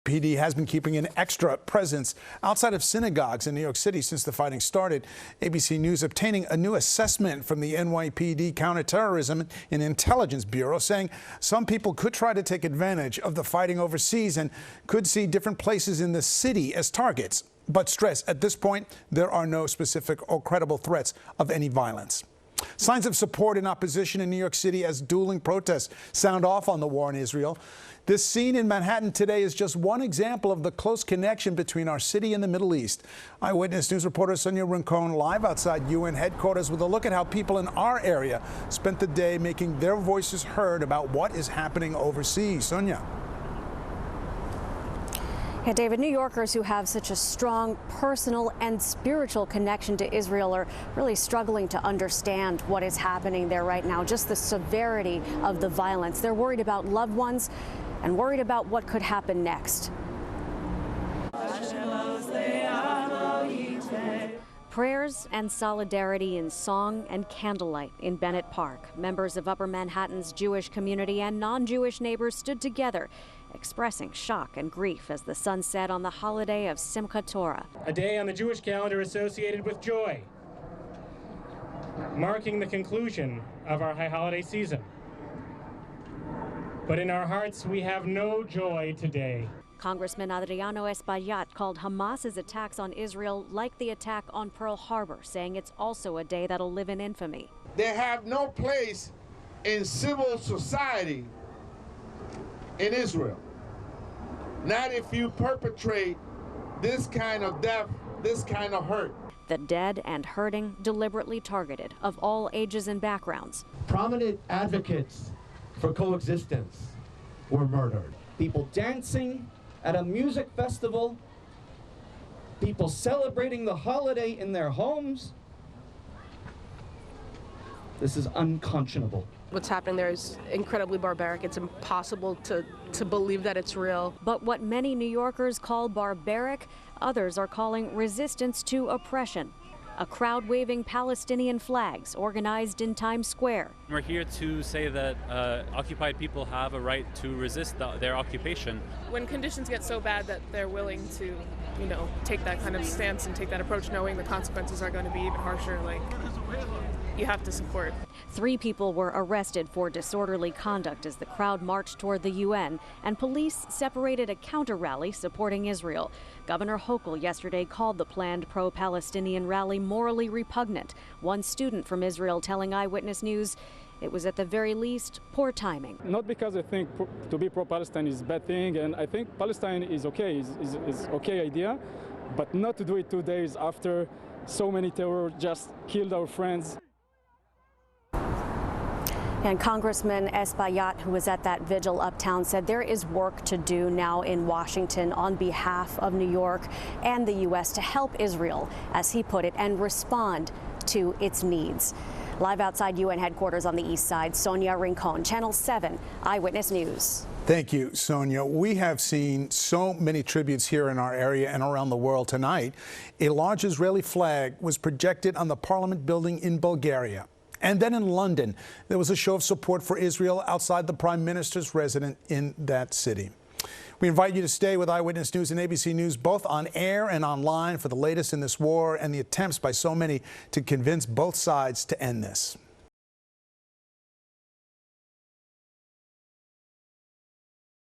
NYPD has been keeping an extra presence outside of synagogues in New York City since the fighting started. ABC News obtaining a new assessment from the NYPD Counterterrorism and Intelligence Bureau saying some people could try to take advantage of the fighting overseas and could see different places in the city as targets. But stress, at this point, there are no specific or credible threats of any violence. Signs of support and opposition in New York City as dueling protests sound off on the war in Israel. This scene in Manhattan today is just one example of the close connection between our city and the Middle East. Eyewitness News reporter Sonia Rincon live outside UN headquarters with a look at how people in our area spent the day making their voices heard about what is happening overseas. Sonia. Yeah, David, New Yorkers who have such a strong personal and spiritual connection to Israel are really struggling to understand what is happening there right now, just the severity of the violence. They're worried about loved ones and worried about what could happen next. Prayers and solidarity in song and candlelight in Bennett Park. Members of Upper Manhattan's Jewish community and non-Jewish neighbors stood together, expressing shock and grief as the sun set on the holiday of Simchat Torah. A day on the Jewish calendar associated with joy, marking the conclusion of our high holiday season. But in our hearts, we have no joy today. Congressman Adriano Espaillat called Hamas's attacks on Israel like the attack on Pearl Harbor, saying it's also a day that'll live in infamy. They have no place in civil society in Israel. Not if you perpetrate this kind of death, this kind of hurt. The dead and hurting deliberately targeted, of all ages and backgrounds. Prominent advocates for coexistence were murdered. People dancing at a music festival, people celebrating the holiday in their homes. This is unconscionable. What's happening there is incredibly barbaric. It's impossible to believe that it's real. But what many New Yorkers call barbaric, others are calling resistance to oppression. A crowd waving Palestinian flags organized in Times Square. We're here to say that occupied people have a right to resist their occupation. When conditions get so bad that they're willing to, take that kind of stance and take that approach, knowing the consequences are going to be even harsher, you have to support. 3 people were arrested for disorderly conduct as the crowd marched toward the UN, and police separated a counter-rally supporting Israel. Governor Hochul yesterday called the planned pro-Palestinian rally morally repugnant. One student from Israel telling Eyewitness News it was at the very least poor timing. Not because I think to be pro-Palestine is a bad thing, and I think Palestine is okay, is okay idea, but not to do it 2 days after so many terrorists just killed our friends. And Congressman Espaillat, who was at that vigil uptown, said there is work to do now in Washington on behalf of New York and the U.S. to help Israel, as he put it, and respond to its needs. Live outside UN headquarters on the east side, Sonia Rincon, Channel 7, Eyewitness News. Thank you, Sonia. We have seen so many tributes here in our area and around the world tonight. A large Israeli flag was projected on the Parliament building in Bulgaria. And then in London, there was a show of support for Israel outside the Prime Minister's residence in that city. We invite you to stay with Eyewitness News and ABC News, both on air and online, for the latest in this war and the attempts by so many to convince both sides to end this.